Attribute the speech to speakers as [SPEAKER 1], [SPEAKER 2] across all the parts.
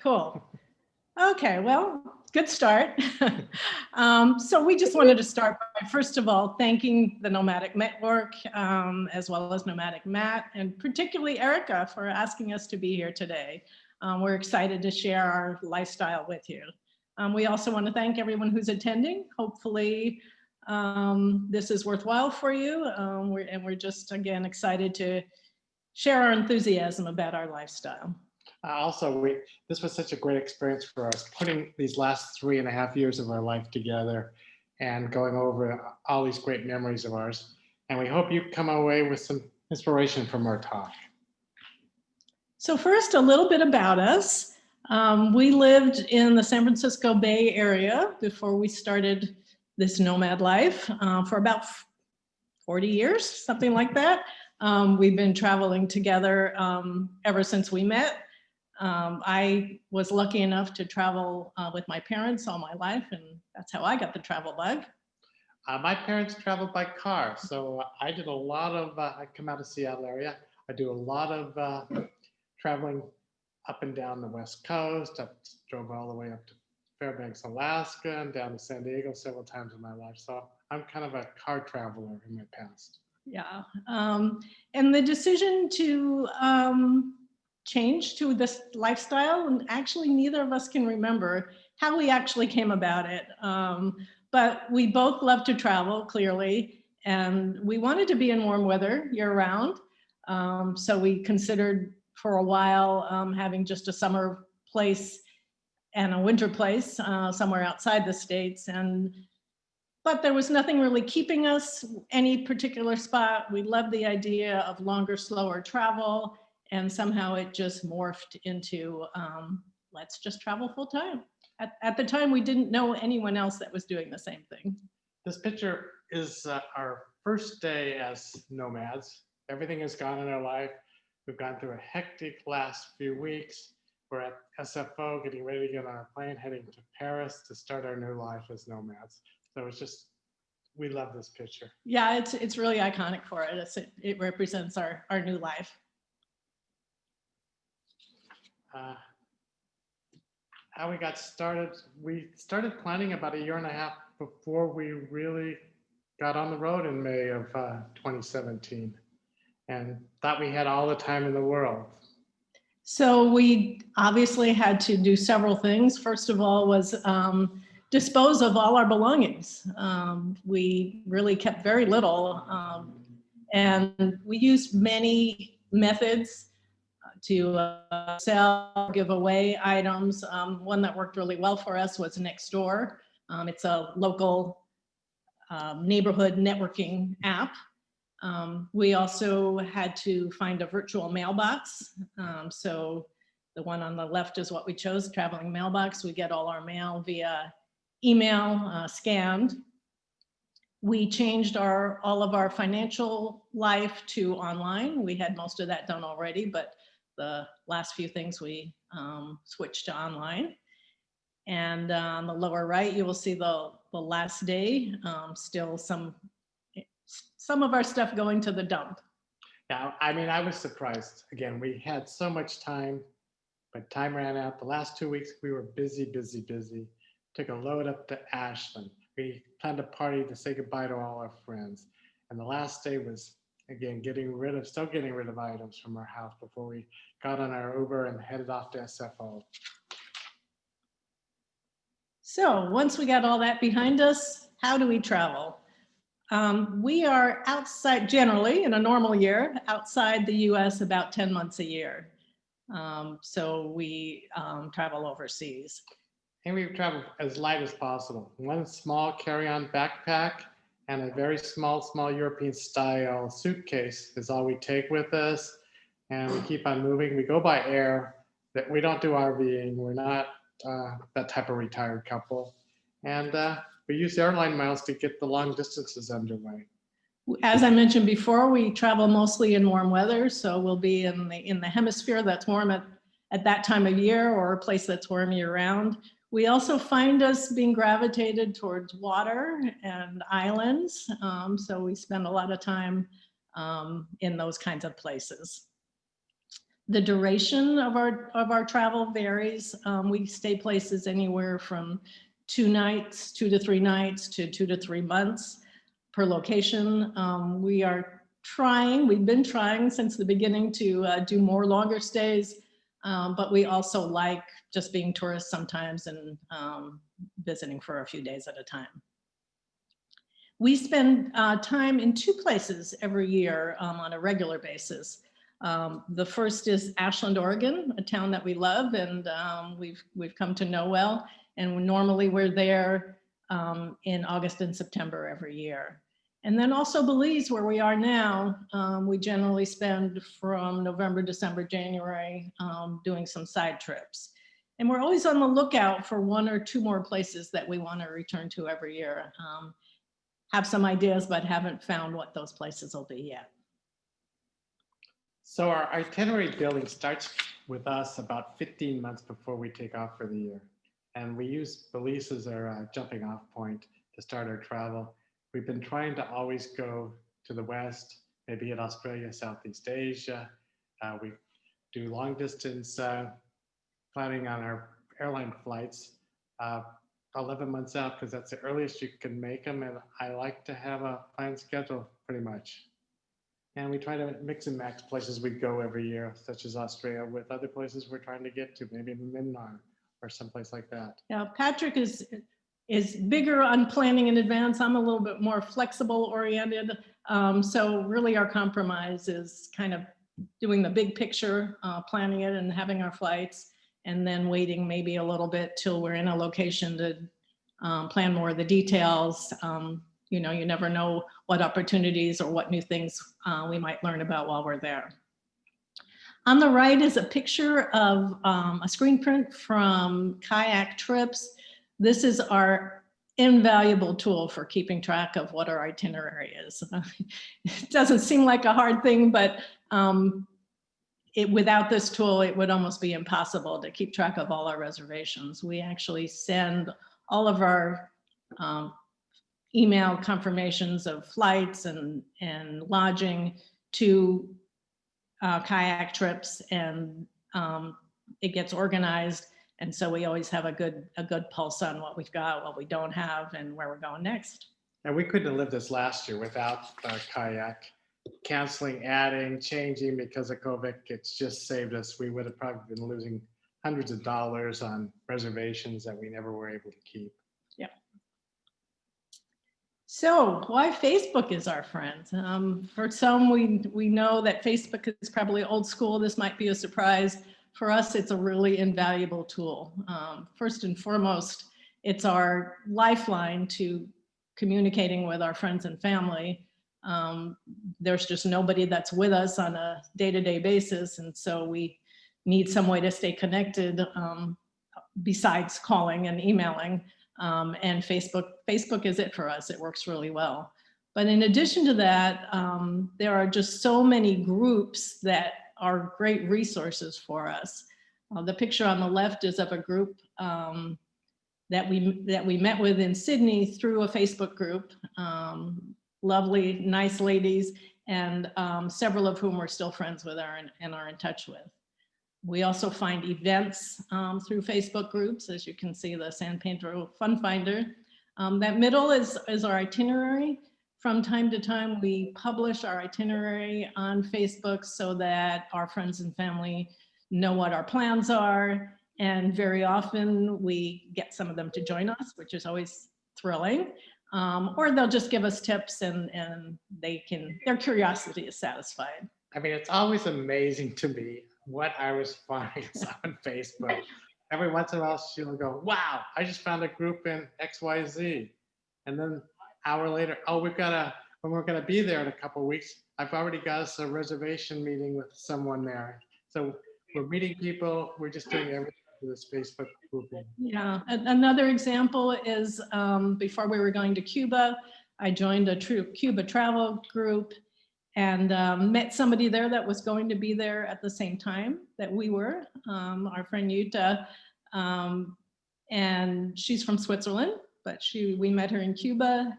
[SPEAKER 1] Cool. Okay, well, good start. So we just wanted to start by, first of all, thanking the Nomadic Network, as well as Nomadic Matt, and particularly Erica for asking us to be here today. We're excited to share our lifestyle with you. We also want to thank everyone who's attending. Hopefully, this is worthwhile for you. We're just, again, excited to share our enthusiasm about our lifestyle.
[SPEAKER 2] This was such a great experience for us, putting these last 3.5 years of our life together and going over all these great memories of ours. And we hope you come away with some inspiration from our talk.
[SPEAKER 1] So first, a little bit about us. We lived in the San Francisco Bay Area before we started this nomad life for about 40 years, something like that. We've been traveling together ever since we met. I was lucky enough to travel with my parents all my life, and that's how I got the travel bug.
[SPEAKER 2] My parents traveled by car, so I did a lot of, I come out of Seattle area, I do a lot of traveling up and down the West Coast. I drove all the way up to Fairbanks, Alaska, and down to San Diego several times in my life. So I'm kind of a car traveler in my past.
[SPEAKER 1] Yeah, and the decision to change to this lifestyle, and actually neither of us can remember how we actually came about it. But we both love to travel, clearly, and we wanted to be in warm weather year round. So we considered for a while having just a summer place and a winter place somewhere outside the States. But there was nothing really keeping us any particular spot. We loved the idea of longer, slower travel. And somehow it just morphed into, let's just travel full time. At the time, we didn't know anyone else that was doing the same thing.
[SPEAKER 2] This picture is our first day as nomads. Everything has gone in our life. We've gone through a hectic last few weeks. We're at SFO, getting ready to get on our plane, heading to Paris to start our new life as nomads. So it's just, we love this picture.
[SPEAKER 1] Yeah, it's really iconic for us. It represents our new life.
[SPEAKER 2] How we got started, we started planning about 1.5 years before we really got on the road in May of 2017, and thought we had all the time in the world.
[SPEAKER 1] So we obviously had to do several things. First of all was dispose of all our belongings. We really kept very little, and we used many methods to sell, give away items. One that worked really well for us was Nextdoor. It's a local neighborhood networking app. We also had to find a virtual mailbox. So the one on the left is what we chose, traveling mailbox. We get all our mail via email, scanned. We changed all of our financial life to online. We had most of that done already, but the last few things we switched to online. And on the lower right, you will see the last day, still some of our stuff going to the dump.
[SPEAKER 2] Yeah, I mean, I was surprised. Again, we had so much time, but time ran out. The last 2 weeks, we were busy. Took a load up to Ashland. We planned a party to say goodbye to all our friends. And the last day was, again, still getting rid of items from our house before we got on our Uber and headed off to SFO.
[SPEAKER 1] So once we got all that behind us, how do we travel? We are outside, generally in a normal year, outside the US about 10 months a year. So we travel overseas.
[SPEAKER 2] And we travel as light as possible. One small carry-on backpack and a very small European style suitcase is all we take with us. And we keep on moving. We go by air. That we don't do RVing. We're not that type of retired couple. And we use airline miles to get the long distances underway.
[SPEAKER 1] As I mentioned before, we travel mostly in warm weather. So we'll be in the hemisphere that's warm at that time of year, or a place that's warm year round. We also find us being gravitated towards water and islands. So we spend a lot of time in those kinds of places. The duration of our travel varies. We stay places anywhere from 2 nights, 2 to 3 nights, to 2 to 3 months per location. We've been trying since the beginning to do more longer stays, but we also like just being tourists sometimes and visiting for a few days at a time. We spend time in 2 places every year on a regular basis. The first is Ashland, Oregon, a town that we love and we've come to know well. And normally we're there in August and September every year. And then also Belize, where we are now, we generally spend from November, December, January doing some side trips. And we're always on the lookout for 1 or 2 more places that we want to return to every year. Have some ideas, but haven't found what those places will be yet.
[SPEAKER 2] So our itinerary building starts with us about 15 months before we take off for the year. And we use Belize as our jumping off point to start our travel. We've been trying to always go to the West, maybe in Australia, Southeast Asia. We do long distance planning on our airline flights 11 months out because that's the earliest you can make them. And I like to have a planned schedule pretty much. And we try to mix and match places we go every year, such as Australia, with other places we're trying to get to, maybe Myanmar or someplace like that.
[SPEAKER 1] Yeah, Patrick is bigger on planning in advance. I'm a little bit more flexible oriented. So really our compromise is kind of doing the big picture, planning it and having our flights, and then waiting maybe a little bit till we're in a location to plan more of the details. You know, you never know what opportunities or what new things we might learn about while we're there. On the right is a picture of a screen print from Kayak Trips. This is our invaluable tool for keeping track of what our itinerary is. It doesn't seem like a hard thing, but without this tool, it would almost be impossible to keep track of all our reservations. We actually send all of our email confirmations of flights and lodging to Kayak Trips, and it gets organized. And so we always have a good pulse on what we've got, what we don't have, and where we're going next.
[SPEAKER 2] And we couldn't have lived this last year without Kayak. Canceling, adding, changing because of COVID, it's just saved us. We would have probably been losing hundreds of dollars on reservations that we never were able to keep.
[SPEAKER 1] Yeah. So why Facebook is our friend? For some, we know that Facebook is probably old school. This might be a surprise. For us, it's a really invaluable tool. First and foremost, it's our lifeline to communicating with our friends and family. There's just nobody that's with us on a day-to-day basis, and so we need some way to stay connected besides calling and emailing. And Facebook is it for us. It works really well. But in addition to that, there are just so many groups that are great resources for us. The picture on the left is of a group that we met with in Sydney through a Facebook group. Lovely, nice ladies, and several of whom we're still friends with and are in touch with. We also find events through Facebook groups, as you can see, the San Pedro Fun Finder. That middle is our itinerary. From time to time, we publish our itinerary on Facebook so that our friends and family know what our plans are. And very often we get some of them to join us, which is always thrilling. Or they'll just give us tips and their curiosity is satisfied.
[SPEAKER 2] I mean, it's always amazing to me what Iris finds on Facebook. Every once in a while, she'll go, wow, I just found a group in XYZ. And then an hour later, oh, when we're gonna be there in a couple of weeks, I've already got us a reservation meeting with someone there. So we're meeting people, we're just doing everything through this Facebook grouping.
[SPEAKER 1] Yeah, another example is before we were going to Cuba, I joined a Cuba travel group and met somebody there that was going to be there at the same time that we were, our friend Yuta, and she's from Switzerland, but we met her in Cuba,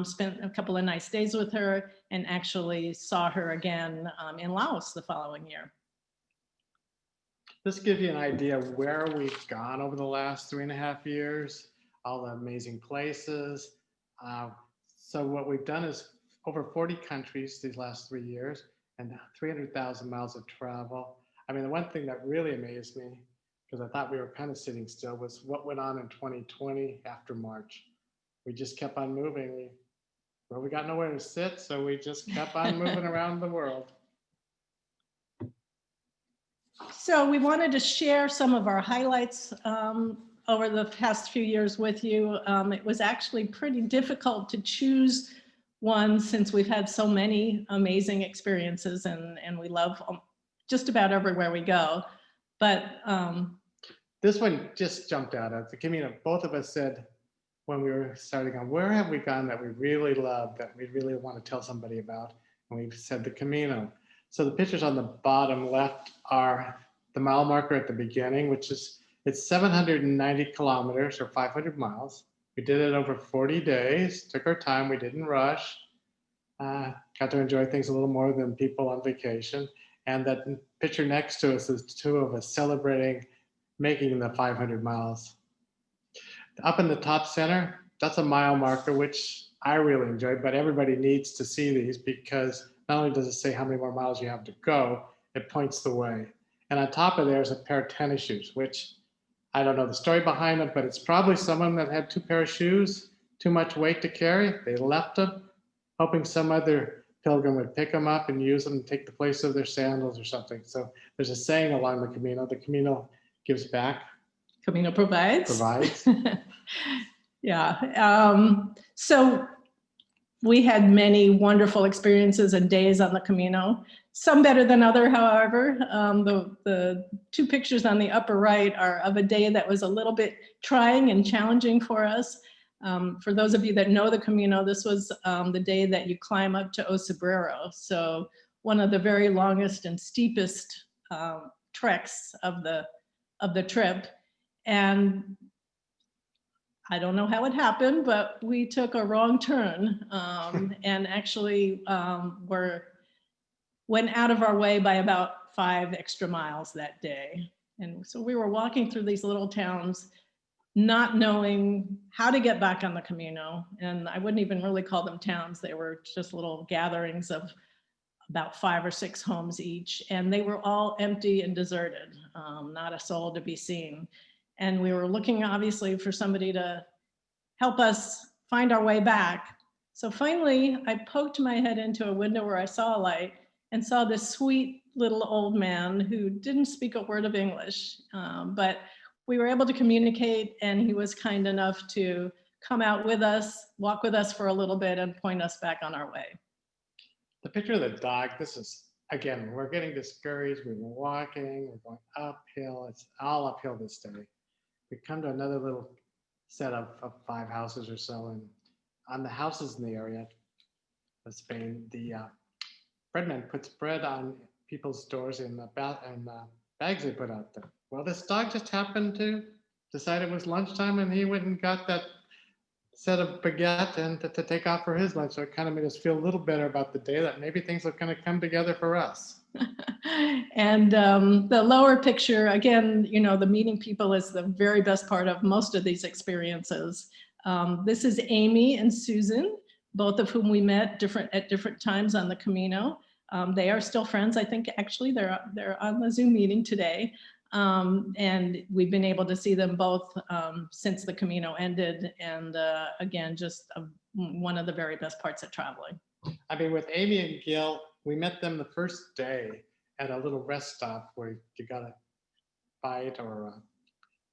[SPEAKER 1] spent a couple of nice days with her, and actually saw her again in Laos the following year.
[SPEAKER 2] This gives you an idea of where we've gone over the last 3.5 years, all the amazing places. So what we've done is over 40 countries these last 3 years and 300,000 miles of travel. I mean, the one thing that really amazed me, because I thought we were kind of sitting still, was what went on in 2020 after March. We just kept on moving. We got nowhere to sit, so we just kept on moving around the world.
[SPEAKER 1] So we wanted to share some of our highlights over the past few years with you. It was actually pretty difficult to choose one since we've had so many amazing experiences and we love just about everywhere we go. But
[SPEAKER 2] this one just jumped out at the Camino. Both of us said when we were starting on, where have we gone that we really love, that we really want to tell somebody about? And we said the Camino. So the pictures on the bottom left are the mile marker at the beginning, which is, it's 790 kilometers or 500 miles. We did it over 40 days, took our time, we didn't rush. Got to enjoy things a little more than people on vacation. And that picture next to us is two of us celebrating making the 500 miles. Up in the top center, that's a mile marker, which I really enjoyed, but everybody needs to see these because not only does it say how many more miles you have to go, it points the way. And on top of there is a pair of tennis shoes, which I don't know the story behind them, but it's probably someone that had 2 pairs of shoes, too much weight to carry. They left them, hoping some other pilgrim would pick them up and use them and take the place of their sandals or something. So there's a saying along the Camino gives back.
[SPEAKER 1] Camino provides.
[SPEAKER 2] Provides.
[SPEAKER 1] Yeah. So we had many wonderful experiences and days on the Camino, some better than other, however. The 2 pictures on the upper right are of a day that was a little bit trying and challenging for us. For those of you that know the Camino, this was the day that you climb up to Osabrero. So one of the very longest and steepest treks of the trip. And I don't know how it happened, but we took a wrong turn and actually went out of our way by about 5 extra miles that day. And so we were walking through these little towns, not knowing how to get back on the Camino. And I wouldn't even really call them towns. They were just little gatherings of about 5 or 6 homes each. And they were all empty and deserted, not a soul to be seen. And we were looking obviously for somebody to help us find our way back. So finally, I poked my head into a window where I saw a light and saw this sweet little old man who didn't speak a word of English, but we were able to communicate, and he was kind enough to come out with us, walk with us for a little bit, and point us back on our way.
[SPEAKER 2] The picture of the dog, this is, again, we're getting discouraged, we're walking, we're going uphill, it's all uphill this day. We come to another little set of 5 houses or so, and on the houses in the area of Spain, the breadman puts bread on people's doors in the bags they put out there. Well, this dog just happened to decide it was lunchtime, and he went and got that set of baguette and to take off for his lunch. So it kind of made us feel a little better about the day, that maybe things are going to come together for us.
[SPEAKER 1] And the lower picture, again, you know, the meeting people is the very best part of most of these experiences. This is Amy and Susan, both of whom we met at different times on the Camino. They are still friends. I think actually they're on the Zoom meeting today. And we've been able to see them both since the Camino ended. And again, just one of the very best parts of traveling.
[SPEAKER 2] I mean, with Amy and Gil, we met them the first day at a little rest stop where you got a bite or a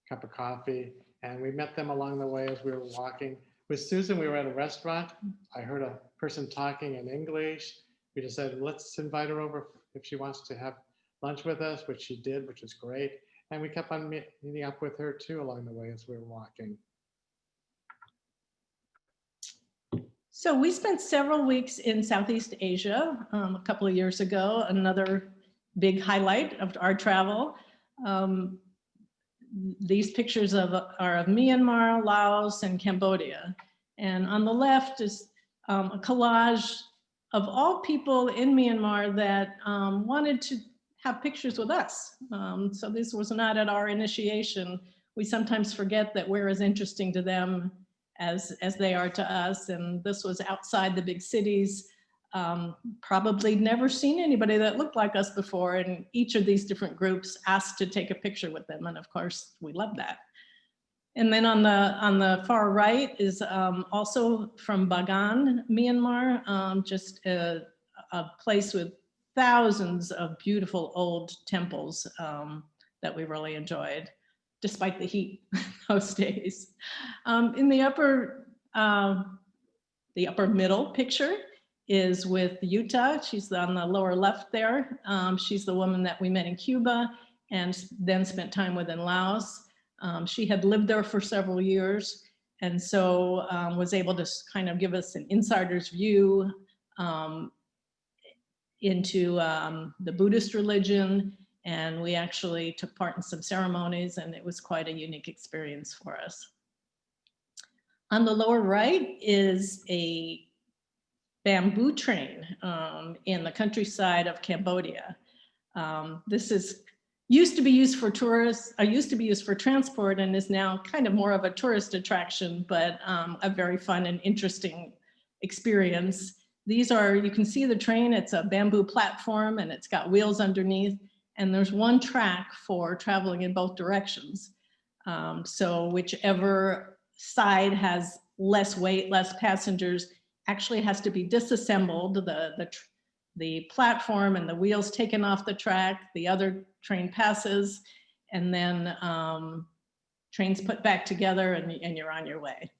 [SPEAKER 2] cup of coffee. And we met them along the way as we were walking. With Susan, we were at a restaurant. I heard a person talking in English. We decided, let's invite her over if she wants to have lunch with us, which she did, which was great. And we kept on meeting up with her too along the way as we were walking.
[SPEAKER 1] So we spent several weeks in Southeast Asia a couple of years ago, another big highlight of our travel. These pictures are of Myanmar, Laos, and Cambodia. And on the left is a collage of all people in Myanmar that wanted to have pictures with us. So this was not at our initiation. We sometimes forget that we're as interesting to them as they are to us. And this was outside the big cities. Probably never seen anybody that looked like us before. And each of these different groups asked to take a picture with them. And of course, we love that. And then on the far right is also from Bagan, Myanmar, just a place with thousands of beautiful old temples that we really enjoyed, despite the heat those days. In the upper middle picture is with Yuta. She's on the lower left there. She's the woman that we met in Cuba and then spent time with in Laos. She had lived there for several years, and so was able to kind of give us an insider's view into the Buddhist religion, and we actually took part in some ceremonies, and it was quite a unique experience for us. On the lower right is a bamboo train in the countryside of Cambodia. This used to be used for tourists, used to be used for transport, and is now kind of more of a tourist attraction, but a very fun and interesting experience. These are, you can see the train, it's a bamboo platform and it's got wheels underneath, and there's one track for traveling in both directions. So whichever side has less weight, less passengers, actually has to be disassembled. The platform and the wheels taken off the track, the other train passes, and then trains put back together, and you're on your way.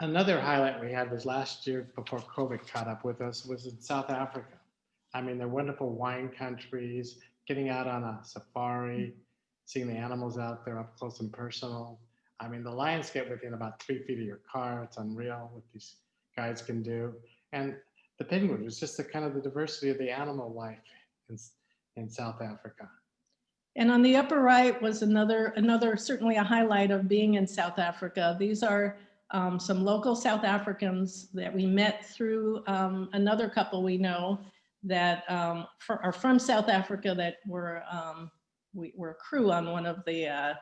[SPEAKER 2] Another highlight we had was last year before COVID caught up with us was in South Africa. I mean, they're wonderful wine countries, getting out on a safari, seeing the animals out there up close and personal. I mean, the lions get within about 3 feet of your car. It's unreal what these guys can do. And the penguin was just the kind of the diversity of the animal life in South Africa.
[SPEAKER 1] And on the upper right was another certainly a highlight of being in South Africa. These are some local South Africans that we met through another couple we know that are from South Africa, that were a crew on one of the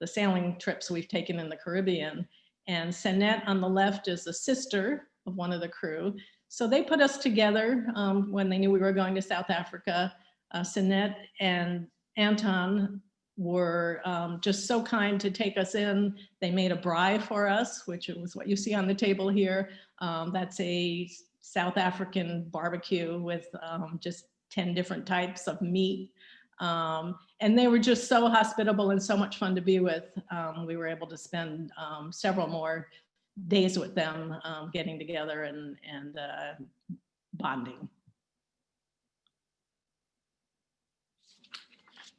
[SPEAKER 1] sailing trips we've taken in the Caribbean. And Sanette on the left is the sister of one of the crew. So they put us together when they knew we were going to South Africa. Sanette and Anton were just so kind to take us in. They made a braai for us, which was what you see on the table here. That's a South African barbecue with just 10 different types of meat. And they were just so hospitable and so much fun to be with. We were able to spend several more days with them, getting together and bonding.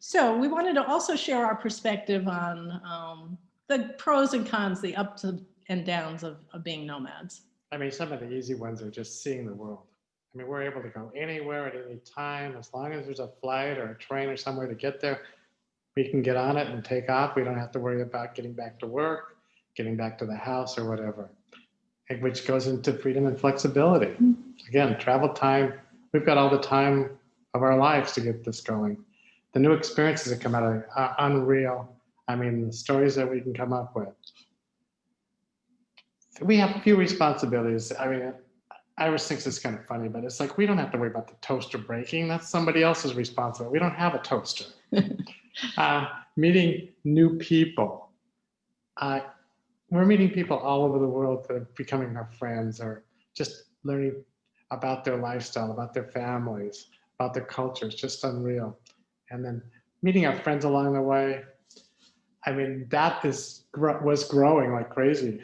[SPEAKER 1] So we wanted to also share our perspective on the pros and cons, the ups and downs of being nomads.
[SPEAKER 2] I mean, some of the easy ones are just seeing the world. I mean, we're able to go anywhere at any time. As long as there's a flight or a train or somewhere to get there, we can get on it and take off. We don't have to worry about getting back to work, getting back to the house or whatever, which goes into freedom and flexibility. Again, travel time, we've got all the time of our lives to get this going. The new experiences that come out of it are unreal. I mean, the stories that we can come up with. We have a few responsibilities. I mean, I always think it's kind of funny, but it's like we don't have to worry about the toaster breaking. That's somebody else's responsibility. We don't have a toaster. Meeting new people. We're meeting people all over the world that are becoming our friends, or just learning about their lifestyle, about their families, about their cultures, just unreal. And then meeting our friends along the way. I mean, that was growing like crazy.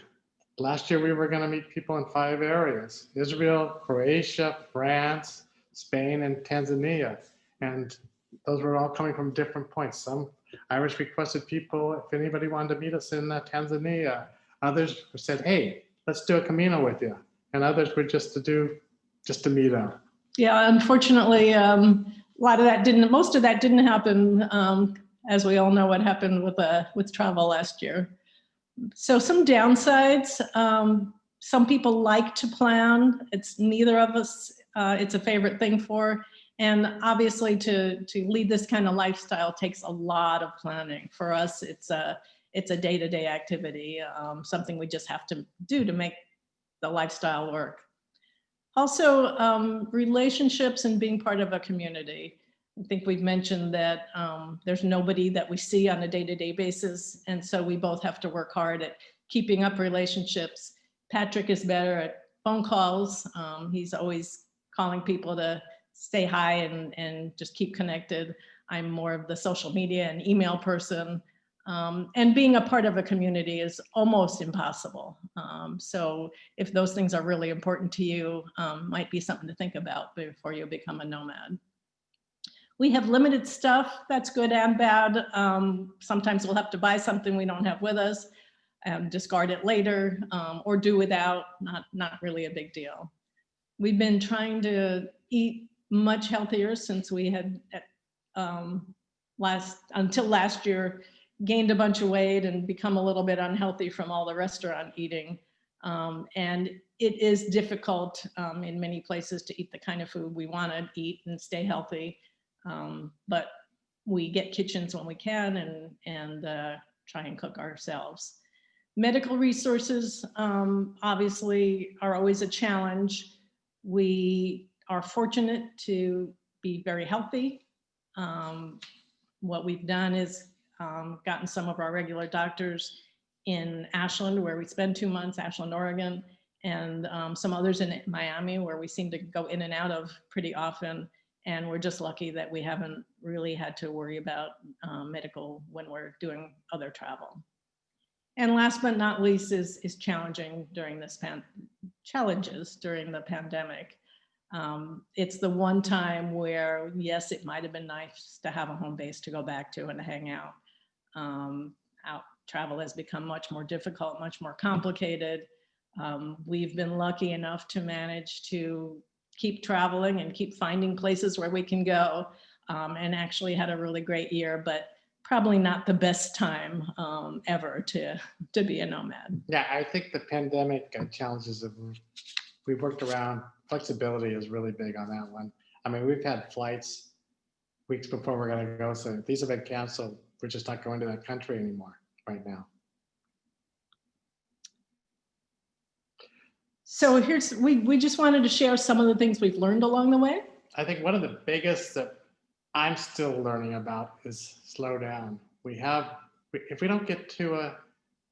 [SPEAKER 2] Last year, we were going to meet people in 5 areas: Israel, Croatia, France, Spain, and Tanzania. And those were all coming from different points. Some Irish requested people, if anybody wanted to meet us in Tanzania. Others said, hey, let's do a Camino with you. And others were just to meet up.
[SPEAKER 1] Yeah, unfortunately, most of that didn't happen, as we all know what happened with travel last year. So some downsides, some people like to plan. It's neither of us, it's a favorite thing for. And obviously to lead this kind of lifestyle takes a lot of planning. For us, it's a day-to-day activity, something we just have to do to make the lifestyle work. Also, relationships and being part of a community. I think we've mentioned that there's nobody that we see on a day-to-day basis. And so we both have to work hard at keeping up relationships. Patrick is better at phone calls. He's always calling people to say hi and just keep connected. I'm more of the social media and email person. And being a part of a community is almost impossible. So if those things are really important to you, might be something to think about before you become a nomad. We have limited stuff, that's good and bad. Sometimes we'll have to buy something we don't have with us and discard it later, or do without, not really a big deal. We've been trying to eat much healthier since we had until last year gained a bunch of weight and become a little bit unhealthy from all the restaurant eating. And it is difficult in many places to eat the kind of food we want to eat and stay healthy. But we get kitchens when we can and try and cook ourselves. Medical resources obviously are always a challenge. We are fortunate to be very healthy. What we've done is gotten some of our regular doctors in Ashland, where we spend 2 months, Ashland, Oregon, and some others in Miami, where we seem to go in and out of pretty often. And we're just lucky that we haven't really had to worry about medical when we're doing other travel. And last but not least is challenging during this challenges during the pandemic. It's the one time where, yes, it might have been nice to have a home base to go back to and to hang out. Travel has become much more difficult, much more complicated. We've been lucky enough to manage to keep traveling and keep finding places where we can go, and actually had a really great year, but probably not the best time ever to be a nomad.
[SPEAKER 2] Yeah, I think the pandemic challenges that we've worked around, flexibility is really big on that one. I mean, we've had flights weeks before we're going to go, so these have been canceled. We're just not going to that country anymore right now.
[SPEAKER 1] So we just wanted to share some of the things we've learned along the way.
[SPEAKER 2] I think one of the biggest that I'm still learning about is slow down. If we don't get to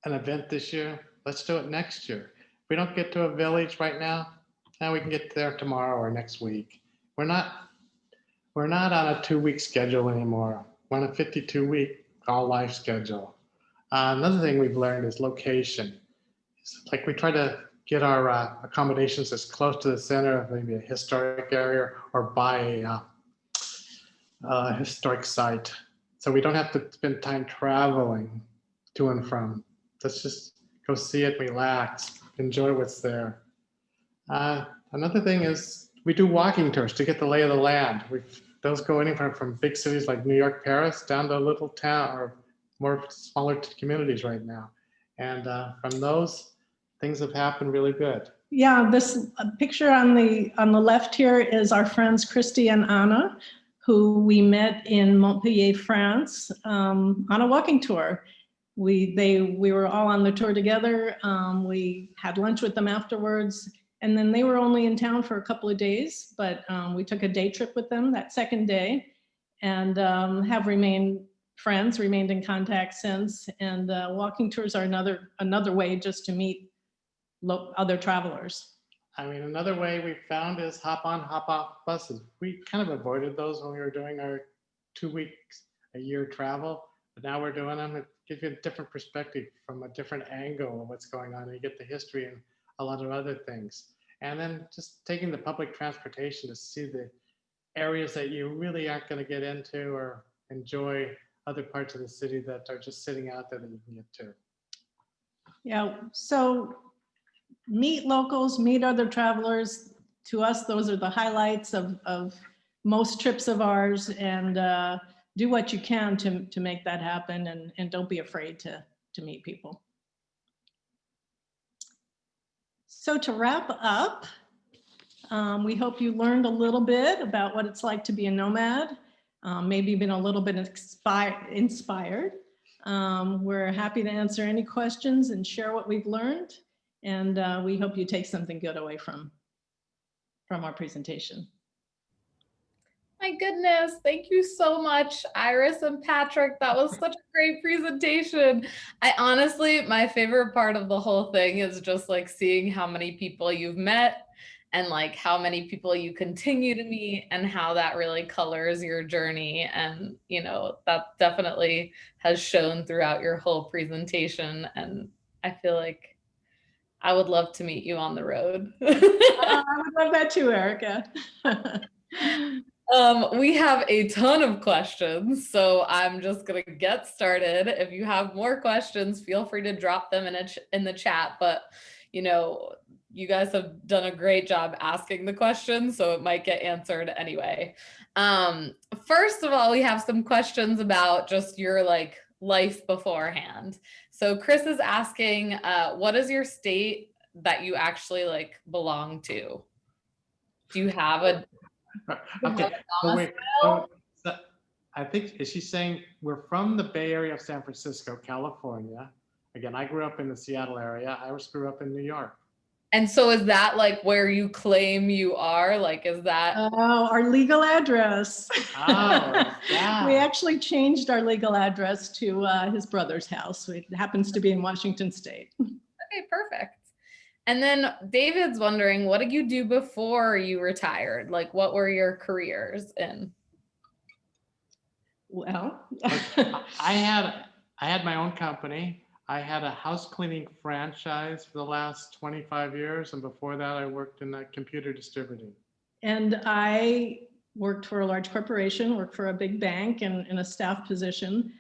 [SPEAKER 2] an event this year, let's do it next year. If we don't get to a village right now, we can get there tomorrow or next week. We're not on a 2-week schedule anymore. We're on a 52-week all life schedule. Another thing we've learned is location. It's like we try to get our accommodations as close to the center of maybe a historic area or by a historic site. So we don't have to spend time traveling to and from. Let's just go see it, relax, enjoy what's there. Another thing is we do walking tours to get the lay of the land. Those go anywhere from big cities like New York, Paris, down to a little town or more smaller communities right now. And from those, things have happened really good.
[SPEAKER 1] Yeah, this picture on the left here is our friends Christy and Anna, who we met in Montpellier, France, on a walking tour. We were all on the tour together. We had lunch with them afterwards, and then they were only in town for a couple of days, but we took a day trip with them that second day, and have remained friends, remained in contact since. And walking tours are another way just to meet other travelers.
[SPEAKER 2] I mean, another way we found is hop on, hop off buses. We kind of avoided those when we were doing our 2 weeks a year travel, but now we're doing them. It gives you a different perspective from a different angle of what's going on. And you get the history and a lot of other things. And then just taking the public transportation to see the areas that you really aren't going to get into or enjoy other parts of the city that are just sitting out there that you can get to.
[SPEAKER 1] Yeah, so meet locals, meet other travelers. To us, those are the highlights of most trips of ours, and do what you can to make that happen, and don't be afraid to meet people. So to wrap up, We hope you learned a little bit about what it's like to be a nomad, maybe been a little bit inspired. We're happy to answer any questions and share what we've learned. And we hope you take something good away from our presentation.
[SPEAKER 3] My goodness, thank you so much, Iris and Patrick. That was such a great presentation. I honestly, my favorite part of the whole thing is just like seeing how many people you've met and like how many people you continue to meet and how that really colors your journey. And, you know, that definitely has shown throughout your whole presentation. And I feel like I would love to meet you on the road.
[SPEAKER 1] I would love that too, Erica.
[SPEAKER 3] We have a ton of questions, so I'm just gonna get started. If you have more questions, feel free to drop them in the chat. But you know, you guys have done a great job asking the questions, so it might get answered anyway. First of all, we have some questions about just your like life beforehand. So Chris is asking, what is your state that you actually like belong to? Do you have a
[SPEAKER 2] Okay, so wait, so I think, is she saying we're from the Bay Area of San Francisco, California? Again, I grew up in the Seattle area. Iris grew up in New York.
[SPEAKER 3] And so is that like where you claim you are? Like, is that?
[SPEAKER 1] Oh, our legal address.
[SPEAKER 2] Oh, yeah.
[SPEAKER 1] We actually changed our legal address to his brother's house. It happens to be in Washington State.
[SPEAKER 3] Okay, perfect. And then David's wondering, what did you do before you retired? Like, what were your careers in?
[SPEAKER 1] Well,
[SPEAKER 2] I had my own company. I had a house cleaning franchise for the last 25 years. And before that, I worked in computer distributing.
[SPEAKER 1] and I worked for a large corporation, worked for a big bank and in a staff position.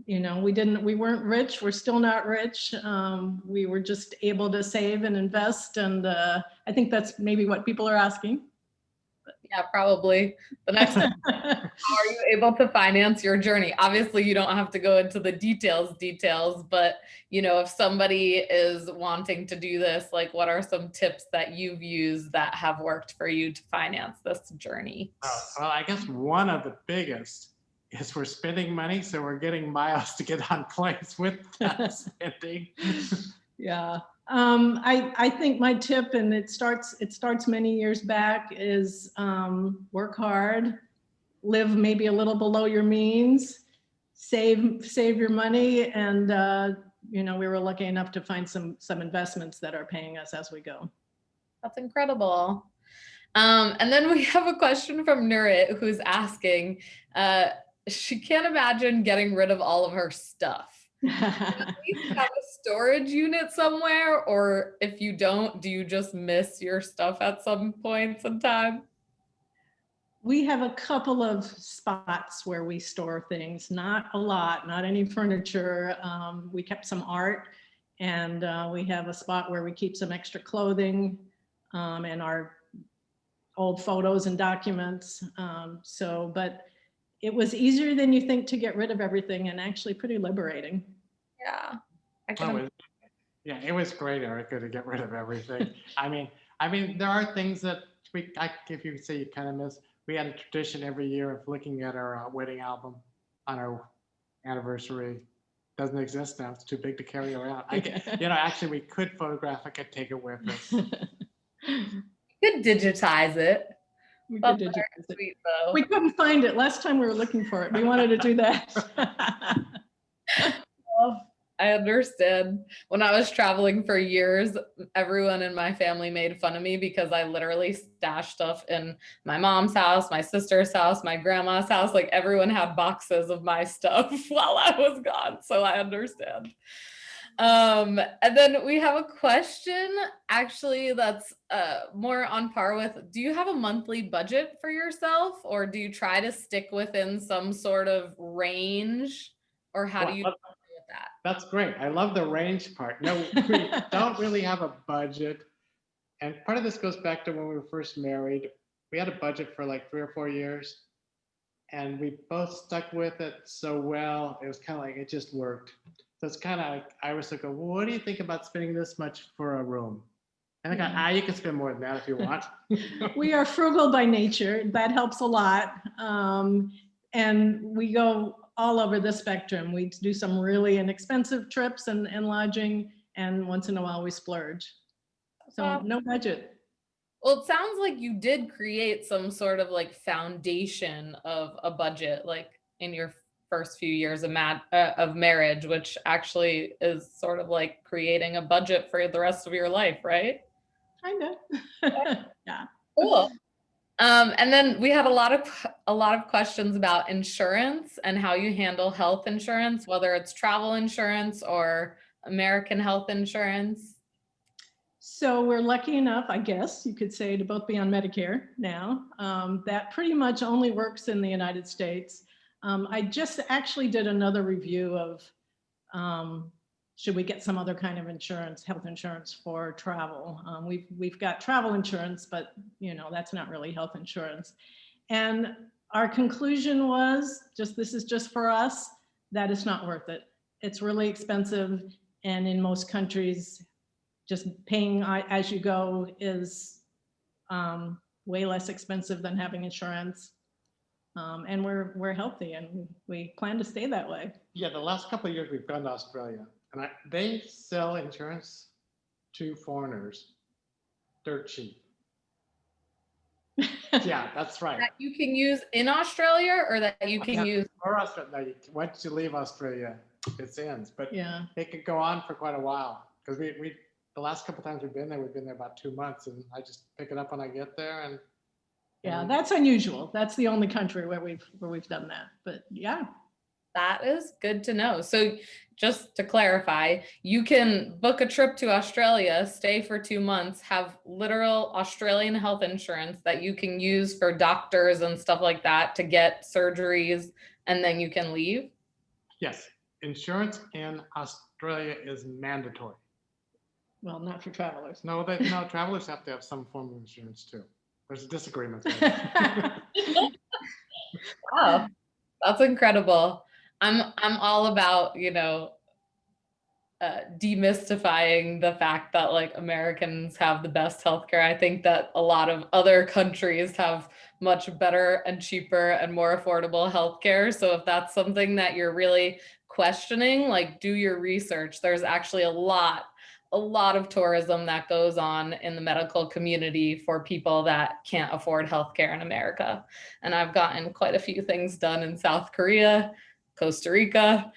[SPEAKER 1] You know, we weren't rich. We're still not rich. We were just able to save and invest. And I think that's maybe what people are asking.
[SPEAKER 3] Yeah, probably. The next time, how are you able to finance your journey? Obviously, you don't have to go into the details, but you know, if somebody is wanting to do this, like what are some tips that you've used that have worked for you to finance this journey?
[SPEAKER 2] Well, I guess one of the biggest is we're spending money, so we're getting miles to get on planes with that spending.
[SPEAKER 1] Yeah. I think my tip, and it starts many years back, is work hard, live maybe a little below your means, save your money, and you know, we were lucky enough to find some investments that are paying us as we go.
[SPEAKER 3] That's incredible. And then we have a question from Nurit who's asking, she can't imagine getting rid of all of her stuff. Do you at least have a storage unit somewhere, or if you don't, do you just miss your stuff at some points in time?
[SPEAKER 1] We have a couple of spots where we store things, not a lot, not any furniture. We kept some art, and we have a spot where we keep some extra clothing and our old photos and documents. But it was easier than you think to get rid of everything, and actually pretty liberating.
[SPEAKER 3] Yeah.
[SPEAKER 2] Yeah, it was great, Erica, to get rid of everything. I mean, there are things that if you say you kind of miss. We had a tradition every year of looking at our wedding album on our anniversary. Doesn't exist now. It's too big to carry around. Actually, we could photograph. I could take it with us.
[SPEAKER 3] You could digitize it.
[SPEAKER 1] We could digitize it.
[SPEAKER 3] Sweet, though.
[SPEAKER 1] We couldn't find it. Last time we were looking for it. We wanted to do that.
[SPEAKER 3] Oh, I understand. When I was traveling for years, everyone in my family made fun of me because I literally stashed stuff in my mom's house, my sister's house, my grandma's house. Like everyone had boxes of my stuff while I was gone. So I understand. And then we have a question actually that's more on par with, do you have a monthly budget for yourself, or do you try to stick within some sort of range, or how do you deal with that?
[SPEAKER 2] That's great. I love the range part. No, we don't really have a budget. And part of this goes back to when we were first married. We had a budget for like 3 or 4 years, and we both stuck with it so well. It was kind of like it just worked. So it's kind of like I was like, well, what do you think about spending this much for a room? And I got,
[SPEAKER 1] Yeah.
[SPEAKER 2] you can spend more than that if you want.
[SPEAKER 1] We are frugal by nature. That helps a lot. And we go all over the spectrum. We do some really inexpensive trips and lodging, and once in a while we splurge. So
[SPEAKER 3] Wow.
[SPEAKER 1] no budget.
[SPEAKER 3] Well, it sounds like you did create some sort of like foundation of a budget, like in your first few years of marriage, which actually is sort of like creating a budget for the rest of your life, right?
[SPEAKER 1] Kind of. Yeah.
[SPEAKER 3] Cool. And then we had a lot of questions about insurance and how you handle health insurance, whether it's travel insurance or American health insurance.
[SPEAKER 1] So we're lucky enough, I guess you could say, to both be on Medicare now. That pretty much only works in the United States. I just actually did another review of should we get some other kind of insurance, health insurance for travel. We've got travel insurance, but that's not really health insurance. And our conclusion was this is just for us, that it's not worth it. It's really expensive, and in most countries, just paying as you go is way less expensive than having insurance. And we're healthy, and we plan to stay that way.
[SPEAKER 2] Yeah, the last couple of years we've gone to Australia, and they sell insurance to foreigners dirt cheap. Yeah, that's right.
[SPEAKER 3] That you can use in Australia, or that you can use
[SPEAKER 2] or Australia. Once you leave Australia, it ends. But
[SPEAKER 1] Yeah.
[SPEAKER 2] it could go on for quite a while, because we the last couple of times we've been there about 2 months, and I just pick it up when I get there. And
[SPEAKER 1] Yeah, that's unusual. That's the only country where we've done that. But yeah.
[SPEAKER 3] that is good to know. So just to clarify, you can book a trip to Australia, stay for 2 months, have literal Australian health insurance that you can use for doctors and stuff like that to get surgeries, and then you can leave.
[SPEAKER 2] yes, insurance in Australia is mandatory.
[SPEAKER 1] Well, not for travelers.
[SPEAKER 2] No, travelers have to have some form of insurance too. There's a disagreement there.
[SPEAKER 3] Wow, that's incredible. I'm all about, demystifying the fact that like Americans have the best healthcare. I think that a lot of other countries have much better and cheaper and more affordable healthcare. So if that's something that you're really questioning, like do your research. There's actually a lot of tourism that goes on in the medical community for people that can't afford healthcare in America. And I've gotten quite a few things done in South Korea, Costa Rica,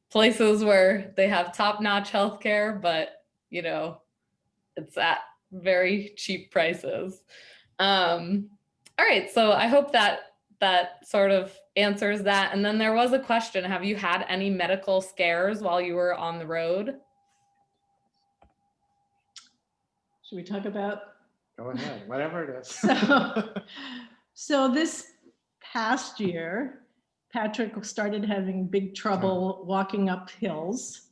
[SPEAKER 3] places where they have top-notch healthcare, but it's at very cheap prices. All right, so I hope that sort of answers that. And then there was a question: have you had any medical scares while you were on the road?
[SPEAKER 1] Should we talk about?
[SPEAKER 2] Go ahead, whatever it is.
[SPEAKER 1] So this past year, Patrick started having big trouble walking up hills,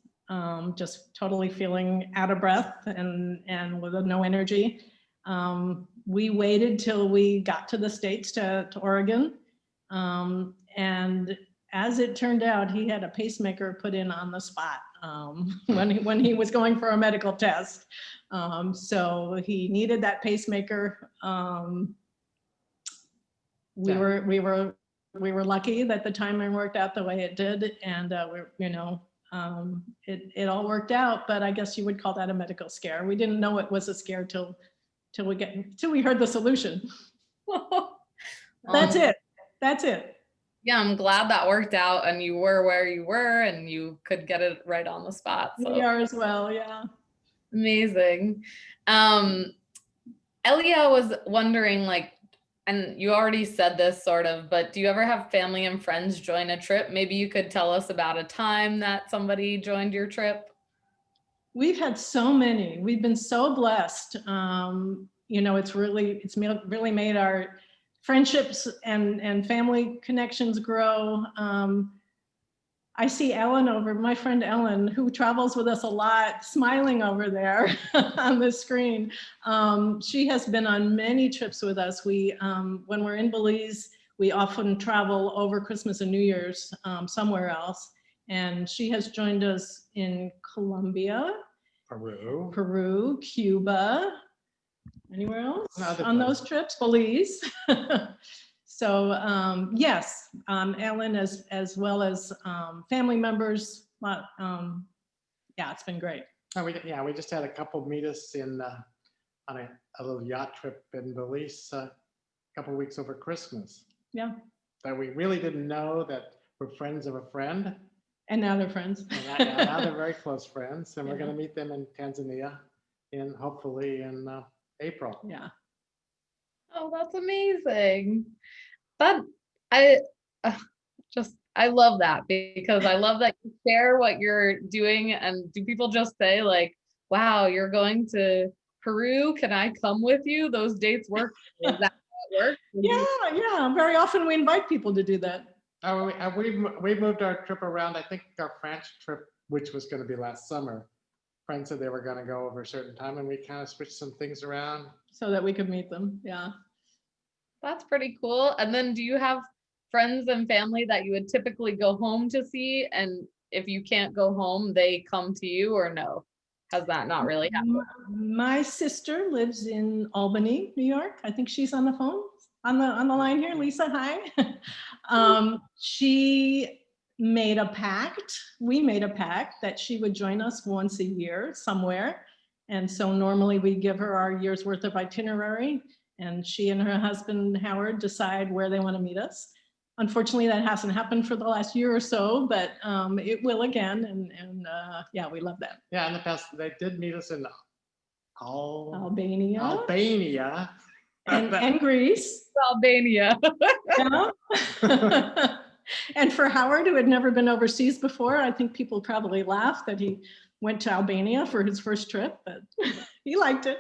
[SPEAKER 1] just totally feeling out of breath and with no energy. We waited till we got to the States, to Oregon. And as it turned out, he had a pacemaker put in on the spot when he was going for a medical test. So he needed that pacemaker. We were lucky that the timing worked out the way it did, and it all worked out. But I guess you would call that a medical scare. We didn't know it was a scare till we heard the solution. That's it.
[SPEAKER 3] Yeah, I'm glad that worked out and you were where you were and you could get it right on the spot. So.
[SPEAKER 1] We are as well, yeah.
[SPEAKER 3] Amazing. Elia was wondering, and you already said this sort of, but do you ever have family and friends join a trip? Maybe you could tell us about a time that somebody joined your trip.
[SPEAKER 1] We've had so many. We've been so blessed. It's really made our friendships and family connections grow. I see my friend Ellen, who travels with us a lot, smiling over there on the screen. She has been on many trips with us. When we're in Belize, we often travel over Christmas and New Year's somewhere else. And she has joined us in Colombia,
[SPEAKER 2] Peru,
[SPEAKER 1] Cuba, Anywhere else
[SPEAKER 2] No, other
[SPEAKER 1] on those
[SPEAKER 2] places.
[SPEAKER 1] trips? Belize. So yes, Ellen as well as family members. Yeah, it's been great.
[SPEAKER 2] Oh, we just had a couple meet us in on a little yacht trip in Belize a couple weeks over Christmas.
[SPEAKER 1] Yeah,
[SPEAKER 2] That we really didn't know that we're friends of a friend.
[SPEAKER 1] and now they're friends.
[SPEAKER 2] And now they're very close friends, and we're
[SPEAKER 1] Yeah.
[SPEAKER 2] going to meet them in Tanzania hopefully in April.
[SPEAKER 1] Yeah.
[SPEAKER 3] Oh, that's amazing. That I I love that because I love that you share what you're doing. And do people just say like, wow, you're going to Peru, can I come with you? Those dates work. Is that how it works?
[SPEAKER 1] Yeah. Very often we invite people to do that.
[SPEAKER 2] Oh, we moved our trip around. I think our French trip, which was going to be last summer, friends said they were going to go over a certain time, and we kind of switched some things around.
[SPEAKER 1] So that we could meet them. Yeah.
[SPEAKER 3] That's pretty cool. And then do you have friends and family that you would typically go home to see? And if you can't go home, they come to you, or no? Has that not really happened?
[SPEAKER 1] My sister lives in Albany, New York. I think she's on the phone, on the line here. Lisa, hi. She made a pact. We made a pact that she would join us once a year somewhere. And so normally we give her our year's worth of itinerary, and she and her husband, Howard, decide where they want to meet us. Unfortunately, that hasn't happened for the last year or so, but it will again. And yeah, we love that.
[SPEAKER 2] Yeah, in the past they did meet us in
[SPEAKER 1] Albania
[SPEAKER 2] Albania.
[SPEAKER 1] and Greece.
[SPEAKER 3] Albania.
[SPEAKER 1] Yeah. And for Howard, who had never been overseas before, I think people probably laughed that he went to Albania for his first trip, but he liked it.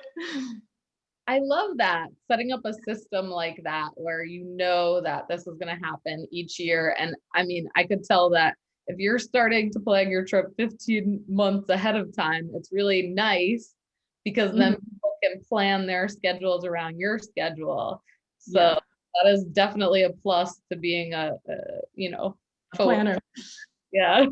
[SPEAKER 3] I love that, setting up a system like that where you know that this is going to happen each year. And I mean, I could tell that if you're starting to plan your trip 15 months ahead of time, it's really nice because then people can plan their schedules around your schedule. So
[SPEAKER 1] Yeah.
[SPEAKER 3] that is definitely a plus to being a
[SPEAKER 1] Planner.
[SPEAKER 3] Yeah.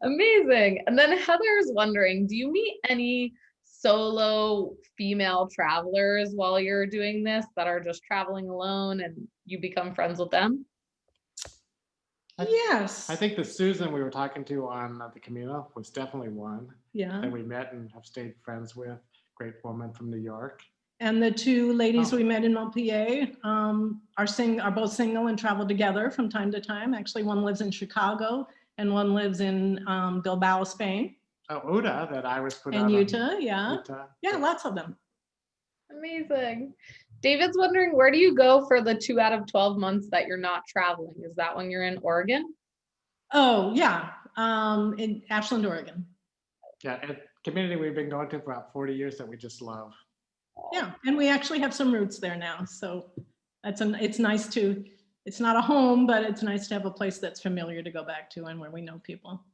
[SPEAKER 3] Amazing. And then Heather's wondering, do you meet any solo female travelers while you're doing this that are just traveling alone and you become friends with them?
[SPEAKER 1] Yes.
[SPEAKER 2] I think the Susan we were talking to on the Camino was definitely one
[SPEAKER 1] Yeah.
[SPEAKER 2] that we met and have stayed friends with. Great woman from New York.
[SPEAKER 1] And the two ladies we met in Montpellier are both single and travel together from time to time. Actually, one lives in Chicago and one lives in Bilbao, Spain.
[SPEAKER 2] Oh, Uda, that I was put
[SPEAKER 1] And
[SPEAKER 2] out
[SPEAKER 1] Utah,
[SPEAKER 2] on
[SPEAKER 1] yeah.
[SPEAKER 2] Utah.
[SPEAKER 1] Yeah, lots of them.
[SPEAKER 3] Amazing. David's wondering, where do you go for the 2 out of 12 months that you're not traveling? Is that when you're in Oregon?
[SPEAKER 1] Oh, yeah, in Ashland, Oregon.
[SPEAKER 2] Yeah, and community we've been going to for about 40 years that we just love.
[SPEAKER 1] Yeah, and we actually have some roots there now, so it's nice to, it's not a home, but it's nice to have a place that's familiar to go back to and where we know people.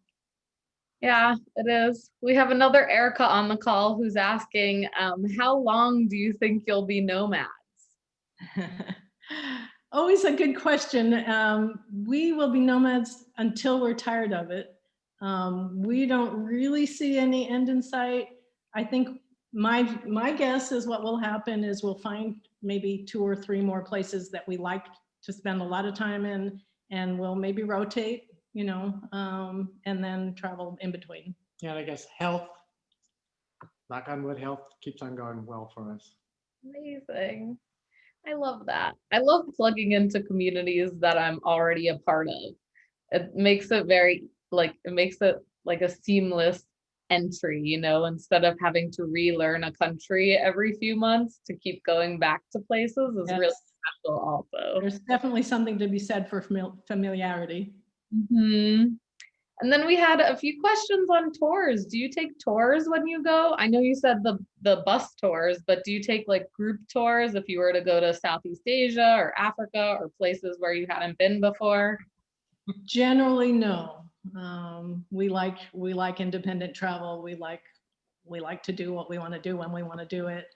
[SPEAKER 3] Yeah, it is. We have another Erica on the call who's asking, how long do you think you'll be nomads?
[SPEAKER 1] Always a good question. We will be nomads until we're tired of it. We don't really see any end in sight. I think my guess is what will happen is we'll find maybe 2 or 3 more places that we like to spend a lot of time in, and we'll maybe rotate, and then travel in between.
[SPEAKER 2] Yeah, I guess health, knock on wood, health keeps on going well for us.
[SPEAKER 3] Amazing. I love that. I love plugging into communities that I'm already a part of. It makes it like a seamless entry, instead of having to relearn a country every few months to keep going back to places is really special also.
[SPEAKER 1] There's definitely something to be said for familiarity.
[SPEAKER 3] Mm-hmm. And then we had a few questions on tours. Do you take tours when you go? I know you said the bus tours, but do you take like group tours if you were to go to Southeast Asia or Africa or places where you hadn't been before?
[SPEAKER 1] Generally, no. We like independent travel. We like to do what we want to do when we want to do it.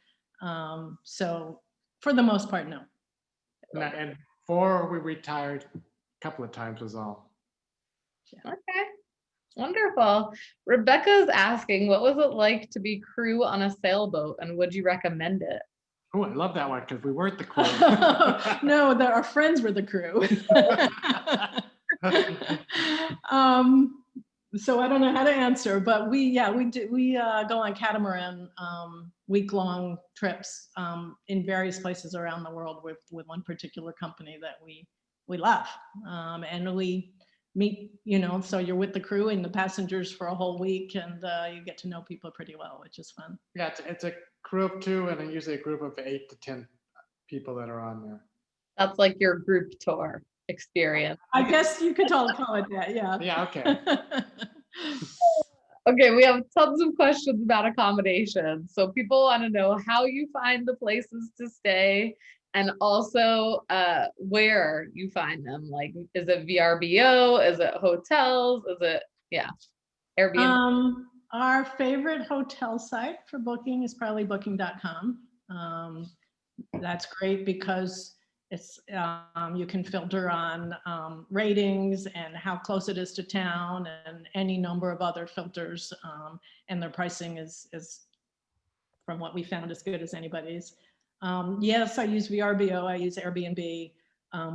[SPEAKER 1] So for the most part, no.
[SPEAKER 2] And before we retired, a couple of times was all.
[SPEAKER 3] Okay. Wonderful. Rebecca's asking, what was it like to be crew on a sailboat, and would you recommend it?
[SPEAKER 2] Oh, I love that one because we weren't the crew.
[SPEAKER 1] No, our friends were the crew. So I don't know how to answer, but we go on catamaran week-long trips in various places around the world with one particular company that we love, and we meet, so you're with the crew and the passengers for a whole week, and you get to know people pretty well, which is fun.
[SPEAKER 2] Yeah, it's a crew of 2 and then usually a group of 8 to 10 people that are on there.
[SPEAKER 3] That's like your group tour experience.
[SPEAKER 1] I guess you could call it that, yeah.
[SPEAKER 2] Yeah, okay.
[SPEAKER 3] Okay, we have tons of questions about accommodations. So people want to know how you find the places to stay, and also where you find them. Like, is it VRBO? Is it hotels? Is it, Airbnb?
[SPEAKER 1] Our favorite hotel site for booking is probably booking.com. That's great because it's you can filter on ratings and how close it is to town and any number of other filters, and their pricing is from what we found as good as anybody's. Yes, I use VRBO, I use Airbnb.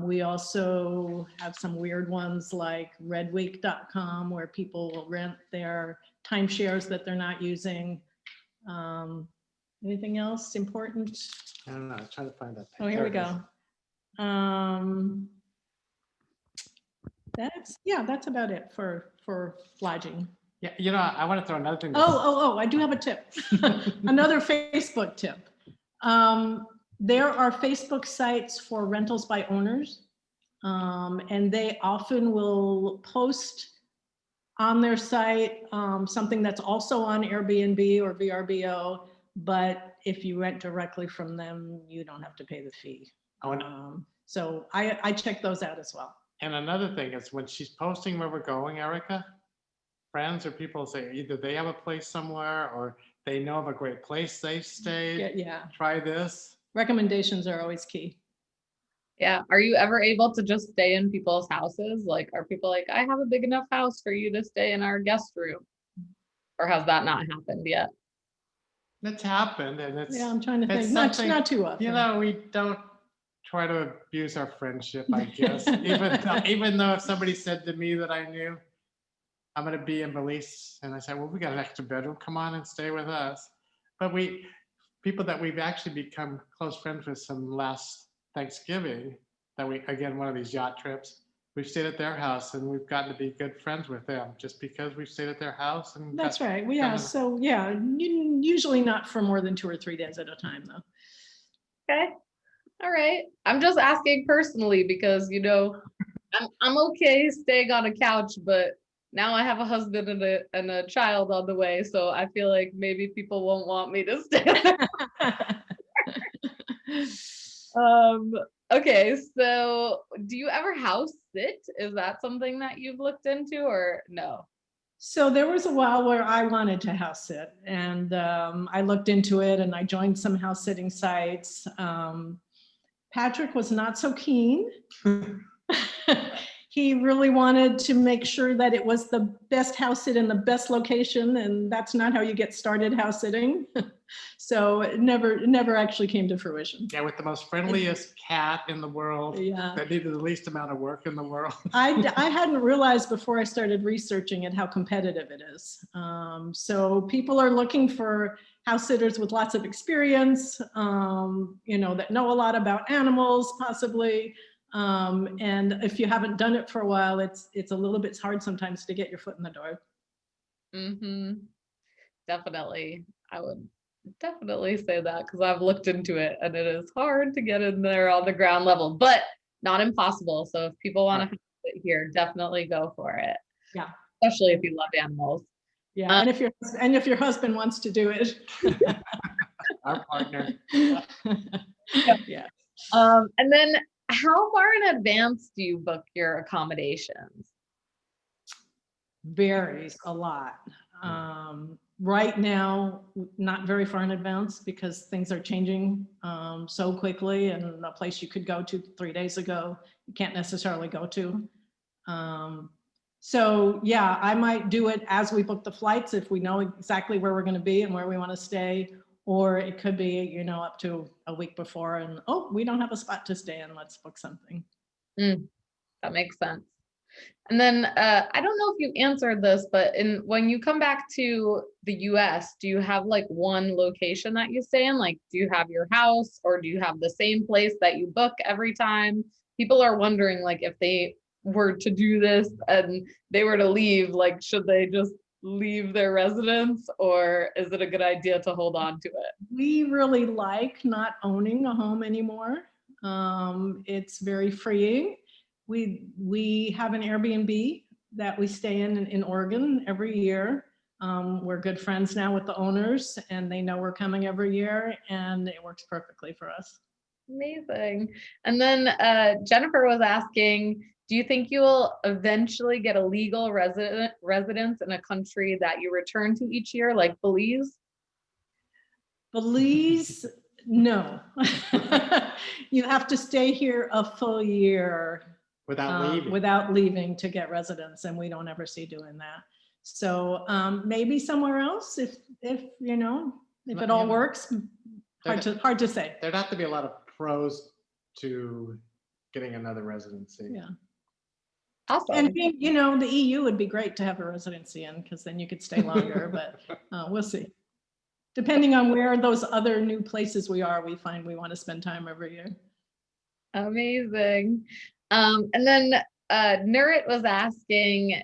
[SPEAKER 1] We also have some weird ones like redweek.com where people will rent their timeshares that they're not using. Anything else important?
[SPEAKER 2] I don't know. I was trying to find that.
[SPEAKER 1] Oh, here we go. That's about it for lodging.
[SPEAKER 2] Yeah, I want to throw another thing.
[SPEAKER 1] Oh, I do have a tip. Another Facebook tip. There are Facebook sites for rentals by owners, and they often will post on their site something that's also on Airbnb or VRBO, but if you rent directly from them, you don't have to pay the fee. So I check those out as well.
[SPEAKER 2] And another thing is when she's posting where we're going, Erica, friends or people say either they have a place somewhere or they know of a great place they stayed.
[SPEAKER 1] Yeah.
[SPEAKER 2] Try this.
[SPEAKER 1] Recommendations are always key.
[SPEAKER 3] Yeah. Are you ever able to just stay in people's houses? Like, are people like, I have a big enough house for you to stay in our guest room? Or has that not happened yet?
[SPEAKER 2] It's happened, and it's
[SPEAKER 1] I'm trying to think.
[SPEAKER 2] it's
[SPEAKER 1] Not
[SPEAKER 2] something-
[SPEAKER 1] too often.
[SPEAKER 2] We don't try to abuse our friendship, I guess. even though if somebody said to me that I knew I'm going to be in Belize, and I said, well, we got an extra bedroom, come on and stay with us. But people that we've actually become close friends with some last Thanksgiving, that again, one of these yacht trips, we've stayed at their house and we've gotten to be good friends with them just because we've stayed at their house. And
[SPEAKER 1] that's right. So usually not for more than 2 or 3 days at a time, though.
[SPEAKER 3] Okay. All right. I'm just asking personally because, I'm okay staying on a couch, but now I have a husband and a child on the way. So I feel like maybe people won't want me to stay. Okay. So do you ever house sit? Is that something that you've looked into or no?
[SPEAKER 1] So there was a while where I wanted to house sit, and I looked into it and I joined some house sitting sites. Patrick was not so keen. He really wanted to make sure that it was the best house sit in the best location, and that's not how you get started house sitting. So it never actually came to fruition.
[SPEAKER 2] Yeah, with the most friendliest cat in the world, that needed the least amount of work in the world.
[SPEAKER 1] I hadn't realized before I started researching it how competitive it is. So people are looking for house sitters with lots of experience, that know a lot about animals, possibly. And if you haven't done it for a while, it's a little bit hard sometimes to get your foot in the door.
[SPEAKER 3] Mm-hmm. Definitely. I would definitely say that because I've looked into it and it is hard to get in there on the ground level, but not impossible. So if people want to sit here, definitely go for it.
[SPEAKER 1] Yeah.
[SPEAKER 3] Especially if you love animals.
[SPEAKER 1] Yeah. And if your husband wants to do it.
[SPEAKER 2] Our partner.
[SPEAKER 1] Yeah.
[SPEAKER 3] And then how far in advance do you book your accommodations?
[SPEAKER 1] Varies a lot. Right now, not very far in advance because things are changing so quickly, and a place you could go to 3 days ago, you can't necessarily go to. So yeah, I might do it as we book the flights if we know exactly where we're going to be and where we want to stay. Or it could be, you know, up to a week before and, oh, we don't have a spot to stay in. Let's book something.
[SPEAKER 3] That makes sense. And then I don't know if you answered this, but when you come back to the US, do you have like one location that you stay in? Like, do you have your house or do you have the same place that you book every time? People are wondering, like, if they were to do this and they were to leave, like, should they just leave their residence, or is it a good idea to hold on to it?
[SPEAKER 1] We really like not owning a home anymore. It's very freeing. We have an Airbnb that we stay in Oregon every year. We're good friends now with the owners and they know we're coming every year and it works perfectly for us.
[SPEAKER 3] Amazing. And then Jennifer was asking, do you think you will eventually get a legal residence in a country that you return to each year, like Belize?
[SPEAKER 1] Belize, no. You have to stay here a full year
[SPEAKER 2] without leaving
[SPEAKER 1] to get residence, and we don't ever see doing that. So maybe somewhere else if you know, if it all works. Hard to say.
[SPEAKER 2] There'd have to be a lot of pros to getting another residency.
[SPEAKER 1] Yeah.
[SPEAKER 3] Awesome.
[SPEAKER 1] And you know, the EU would be great to have a residency in because then you could stay longer, but we'll see. Depending on where those other new places we find we want to spend time every year.
[SPEAKER 3] Amazing. And then Nurit was asking,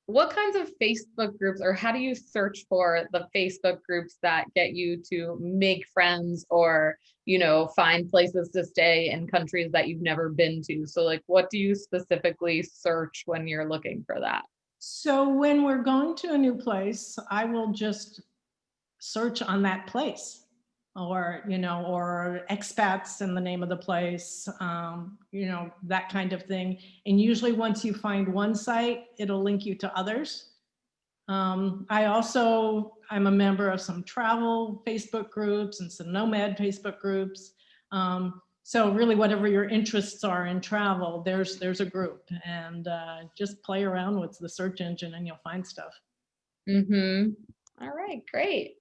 [SPEAKER 3] what kinds of Facebook groups, or how do you search for the Facebook groups that get you to make friends or, you know, find places to stay in countries that you've never been to? So like, what do you specifically search when you're looking for that?
[SPEAKER 1] So when we're going to a new place, I will just search on that place, or, you know, or expats in the name of the place, you know, that kind of thing. And usually once you find one site, it'll link you to others. I'm a member of some travel Facebook groups and some nomad Facebook groups. So really whatever your interests are in travel, there's a group, and just play around with the search engine and you'll find stuff.
[SPEAKER 3] All right, great.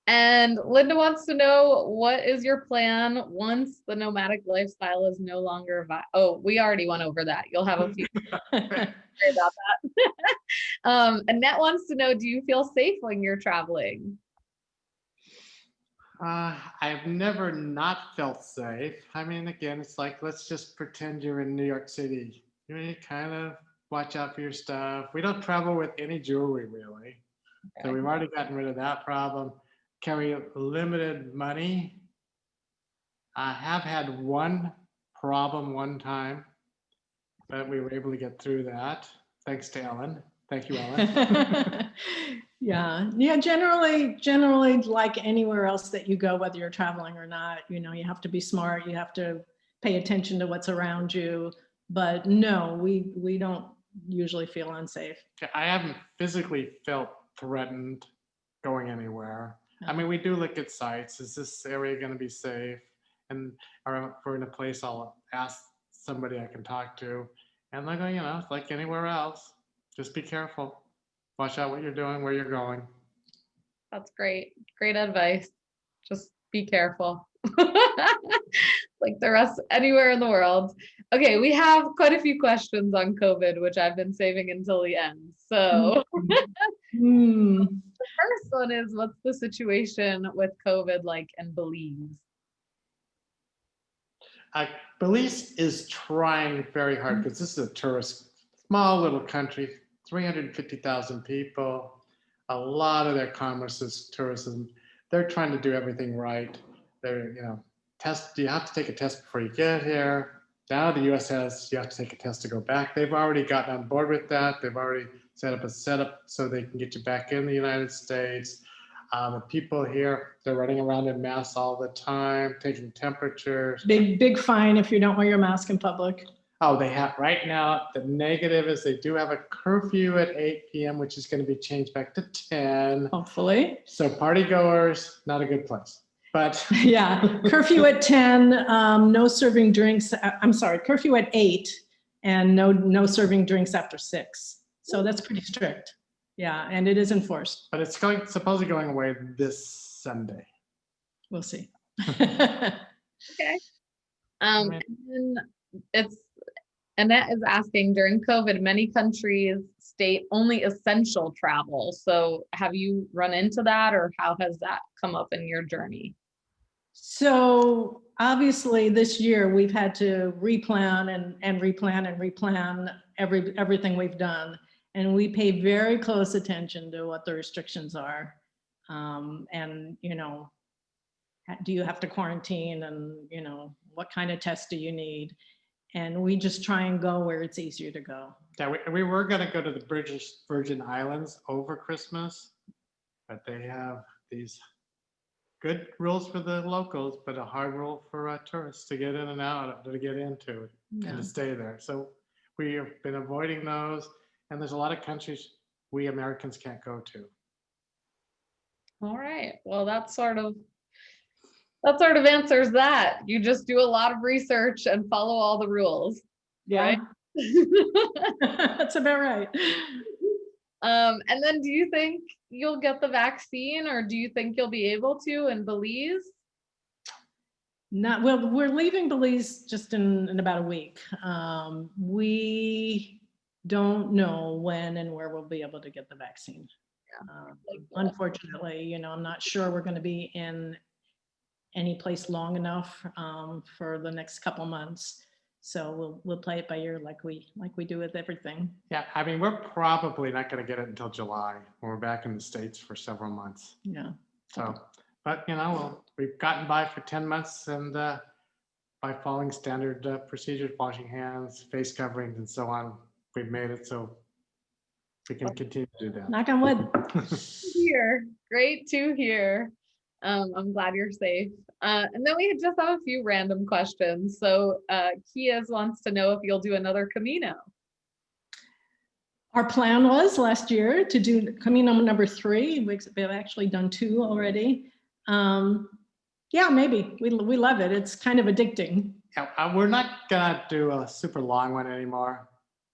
[SPEAKER 3] And Linda wants to know, what is your plan once the nomadic lifestyle is no longer oh, we already went over that. You'll have a few sorry about that. Annette wants to know, do you feel safe when you're traveling?
[SPEAKER 2] I've never not felt safe. I mean, again, it's like, let's just pretend you're in New York City. You know, you kind of watch out for your stuff. We don't travel with any jewelry, really. Okay. So we've already gotten rid of that problem. Carry limited money. I have had one problem one time, but we were able to get through that. Thanks to Ellen. Thank you, Ellen.
[SPEAKER 1] Yeah. Generally, like anywhere else that you go, whether you're traveling or not, you know, you have to be smart. You have to pay attention to what's around you. But no, we don't usually feel unsafe.
[SPEAKER 2] I haven't physically felt threatened going anywhere. I mean, we do look at sites. Is this area going to be safe? And or if we're in a place, I'll ask somebody I can talk to. And they're going, you know, it's like anywhere else. Just be careful. Watch out what you're doing, where you're going.
[SPEAKER 3] That's great. Great advice. Just be careful. Like the rest, anywhere in the world. Okay, we have quite a few questions on COVID, which I've been saving until the end. So the first one is, what's the situation with COVID like in Belize?
[SPEAKER 2] Belize is trying very hard because this is a small little country, 350,000 people. A lot of their commerce is tourism. They're trying to do everything right. They're, you know, you have to take a test before you get here. Now the US you have to take a test to go back. They've already gotten on board with that. They've already set up a setup so they can get you back in the United States. The people here, they're running around in masks all the time, taking temperatures.
[SPEAKER 1] Big fine if you don't wear your mask in public.
[SPEAKER 2] Oh, they have right now. The negative is they do have a curfew at 8 p.m., which is going to be changed back to 10.
[SPEAKER 1] Hopefully.
[SPEAKER 2] So party goers, not a good place. But
[SPEAKER 1] yeah, curfew at 10, no serving drinks. I'm sorry, curfew at 8 and no serving drinks after 6. So that's pretty strict. Yeah, and it is enforced.
[SPEAKER 2] But it's supposedly going away this Sunday.
[SPEAKER 1] We'll see.
[SPEAKER 3] Okay.
[SPEAKER 2] Right.
[SPEAKER 3] And then Annette is asking, during COVID, many countries state only essential travel. So have you run into that, or how has that come up in your journey?
[SPEAKER 1] So obviously this year we've had to replan and replan everything we've done. And we pay very close attention to what the restrictions are. And, you know, do you have to quarantine, and, you know, what kind of test do you need? And we just try and go where it's easier to go.
[SPEAKER 2] Yeah, we were going to go to the Virgin Islands over Christmas, but they have these good rules for the locals, but a hard rule for tourists to get in and out, to get into and to stay there. So we have been avoiding those, and there's a lot of countries we Americans can't go to.
[SPEAKER 3] All right. Well, that sort of answers that. You just do a lot of research and follow all the rules.
[SPEAKER 1] Yeah,
[SPEAKER 3] Right?
[SPEAKER 1] that's about right.
[SPEAKER 3] And then do you think you'll get the vaccine, or do you think you'll be able to in Belize?
[SPEAKER 1] Well, we're leaving Belize just in about a week. We don't know when and where we'll be able to get the vaccine. Unfortunately, you know, I'm not sure we're going to be in any place long enough for the next couple months. So we'll play it by ear like we do with everything.
[SPEAKER 2] Yeah, I mean, we're probably not going to get it until July when we're back in the States for several months.
[SPEAKER 1] Yeah.
[SPEAKER 2] So, but you know, we've gotten by for 10 months, and by following standard procedures, washing hands, face coverings, and so on, we've made it so we can continue to do that.
[SPEAKER 1] Knock on wood.
[SPEAKER 3] Here, great to hear. I'm glad you're safe. And then we just have a few random questions. So Kias wants to know if you'll do another Camino.
[SPEAKER 1] Our plan was last year to do Camino number 3. We've actually done 2 already. Yeah, maybe. We love it. It's kind of addicting.
[SPEAKER 2] Yeah, we're not gonna do a super long one anymore.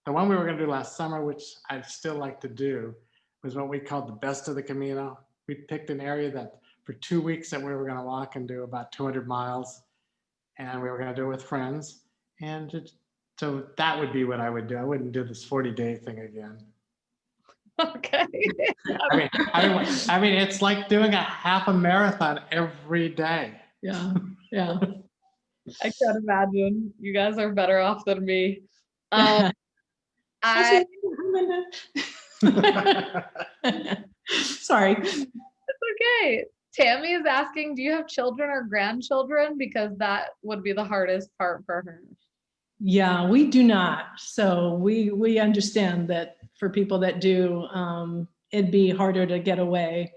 [SPEAKER 2] The one we were gonna do last summer, which I'd still like to do, was what we called the best of the Camino. We picked an area that for 2 weeks that we were gonna walk and do about 200 miles. And we were gonna do it with friends. And so that would be what I would do. I wouldn't do this 40-day thing again.
[SPEAKER 3] Okay.
[SPEAKER 2] I mean, it's like doing a half a marathon every day.
[SPEAKER 1] Yeah, yeah.
[SPEAKER 3] I can't imagine. You guys are better off than me. I
[SPEAKER 1] Sorry.
[SPEAKER 3] It's okay. Tammy is asking, do you have children or grandchildren? Because that would be the hardest part for her.
[SPEAKER 1] Yeah, we do not. So we understand that for people that do, it'd be harder to get away.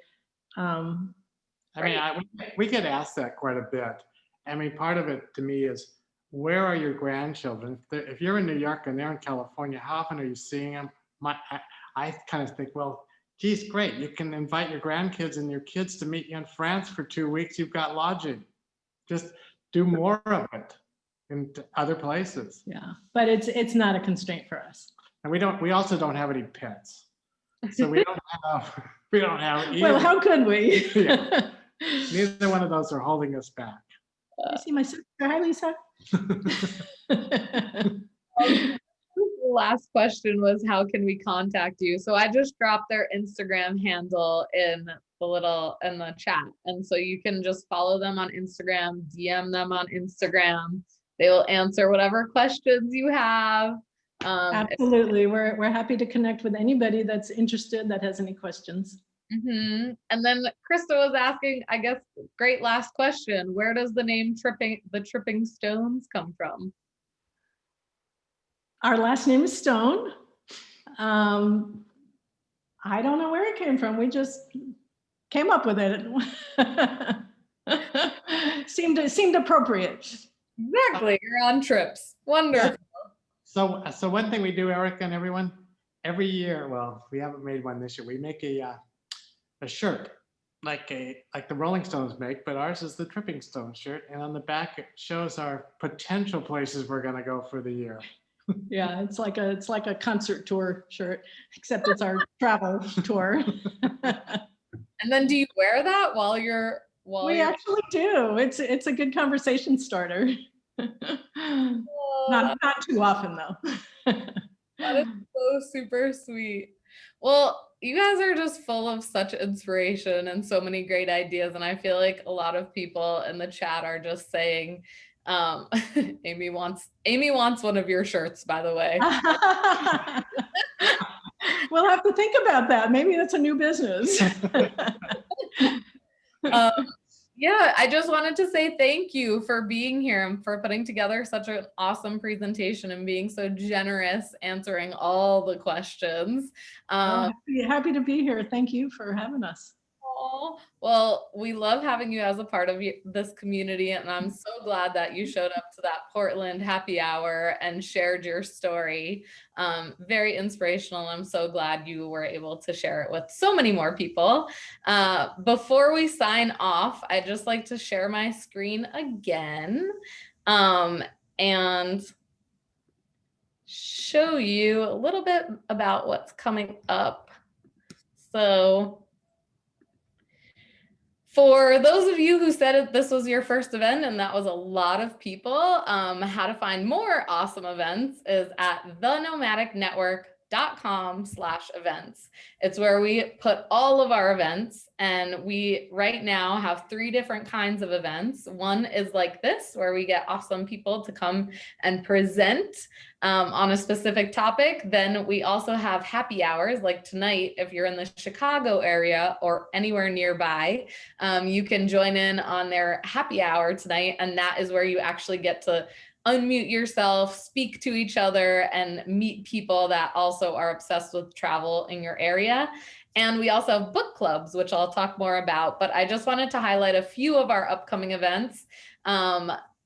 [SPEAKER 2] I mean, we get asked that quite a bit. I mean, part of it to me is, where are your grandchildren? If you're in New York and they're in California, how often are you seeing them? I kind of think, well, geez, great. You can invite your grandkids and your kids to meet you in France for 2 weeks. You've got lodging. Just do more of it in other places.
[SPEAKER 1] Yeah, but it's not a constraint for us.
[SPEAKER 2] And we also don't have any pets. So we don't have either.
[SPEAKER 1] Well, how could we?
[SPEAKER 2] Yeah. Neither one of those are holding us back.
[SPEAKER 1] You see my sister. Hi, Lisa.
[SPEAKER 3] The last question was, how can we contact you? So I just dropped their Instagram handle in the chat. And so you can just follow them on Instagram, DM them on Instagram. They will answer whatever questions you have.
[SPEAKER 1] Absolutely. We're happy to connect with anybody that's interested, that has any questions.
[SPEAKER 3] Mm-hmm. And then Krista was asking, I guess, great last question. Where does the name Tripping Stones come from?
[SPEAKER 1] Our last name is Stone. I don't know where it came from. We just came up with it. seemed appropriate.
[SPEAKER 3] Exactly. You're on trips. Wonderful.
[SPEAKER 2] So one thing we do, Erica and everyone, every year, well, we haven't made one this year. We make a shirt like the Rolling Stones make, but ours is the Tripping Stone shirt. And on the back, it shows our potential places we're going to go for the year.
[SPEAKER 1] Yeah, it's like a concert tour shirt, except it's our travel tour.
[SPEAKER 3] And then do you wear that while
[SPEAKER 1] We
[SPEAKER 3] you're
[SPEAKER 1] actually do. It's a good conversation starter. Not too often though.
[SPEAKER 3] That is so super sweet. Well, you guys are just full of such inspiration and so many great ideas. And I feel like a lot of people in the chat are just saying, Amy wants one of your shirts, by the way.
[SPEAKER 1] We'll have to think about that. Maybe that's a new business.
[SPEAKER 3] Yeah, I just wanted to say thank you for being here and for putting together such an awesome presentation and being so generous answering all the questions.
[SPEAKER 1] Happy to be here. Thank you for having us.
[SPEAKER 3] Oh, well, we love having you as a part of this community, and I'm so glad that you showed up to that Portland happy hour and shared your story. Very inspirational. I'm so glad you were able to share it with so many more people. Before we sign off, I'd just like to share my screen again and show you a little bit about what's coming up. So, for those of you who said this was your first event, and that was a lot of people, how to find more awesome events is at thenomadicnetwork.com/events. It's where we put all of our events, and we right now have 3 different kinds of events. One is like this, where we get awesome people to come and present on a specific topic. Then we also have happy hours, like tonight. If you're in the Chicago area or anywhere nearby, you can join in on their happy hour tonight, and that is where you actually get to unmute yourself, speak to each other, and meet people that also are obsessed with travel in your area. And we also have book clubs, which I'll talk more about, but I just wanted to highlight a few of our upcoming events.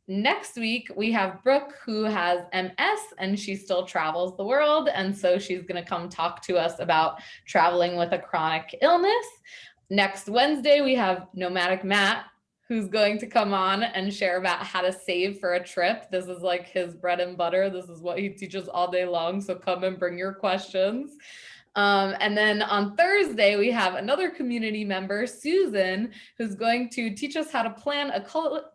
[SPEAKER 3] Next week, we have Brooke, who has MS, and she still travels the world. And so she's going to come talk to us about traveling with a chronic illness. Next Wednesday, we have Nomadic Matt, who's going to come on and share about how to save for a trip. This is like his bread and butter. This is what he teaches all day long. So come and bring your questions. And then on Thursday, we have another community member, Susan, who's going to teach us how to plan a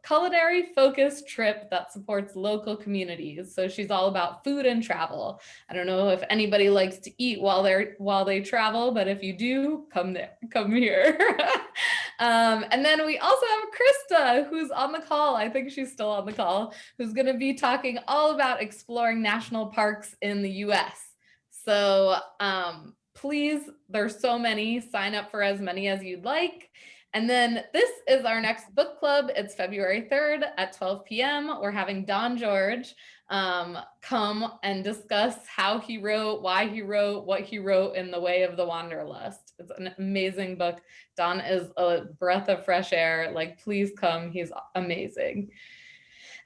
[SPEAKER 3] culinary focused trip that supports local communities. So she's all about food and travel. I don't know if anybody likes to eat while they travel, but if you do, come here. And then we also have Krista, who's on the call. I think she's still on the call, who's going to be talking all about exploring national parks in the US. So please, there's so many, sign up for as many as you'd like. And then this is our next book club. It's February 3rd at 12 p.m. We're having Don George come and discuss how he wrote, why he wrote, what he wrote in The Way of the Wanderlust. It's an amazing book. Don is a breath of fresh air. Like, please come. He's amazing.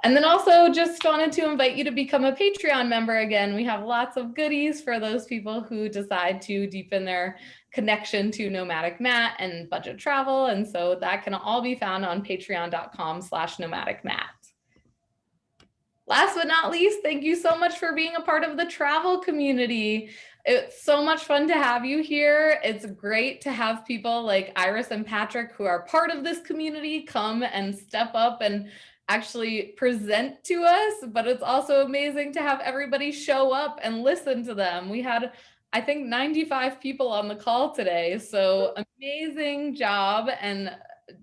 [SPEAKER 3] And then also just wanted to invite you to become a Patreon member again. We have lots of goodies for those people who decide to deepen their connection to Nomadic Matt and budget travel. And so that can all be found on patreon.com/nomadicmatt. Last but not least, thank you so much for being a part of the travel community. It's so much fun to have you here. It's great to have people like Iris and Patrick, who are part of this community, come and step up and actually present to us, but it's also amazing to have everybody show up and listen to them. We had, I think, 95 people on the call today, so amazing job, and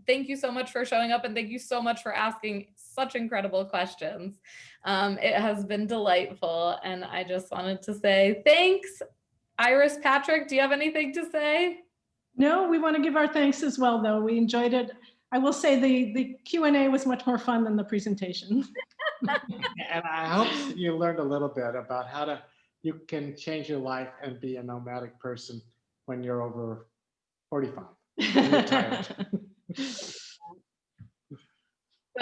[SPEAKER 3] thank you so much for showing up, and thank you so much for asking such incredible questions. It has been delightful, and I just wanted to say thanks. Iris, Patrick, do you have anything to say?
[SPEAKER 1] No, we want to give our thanks as well, though. We enjoyed it. I will say the Q&A was much more fun than the presentation.
[SPEAKER 2] And I hope you learned a little bit about how you can change your life and be a nomadic person when you're over 45. Retired.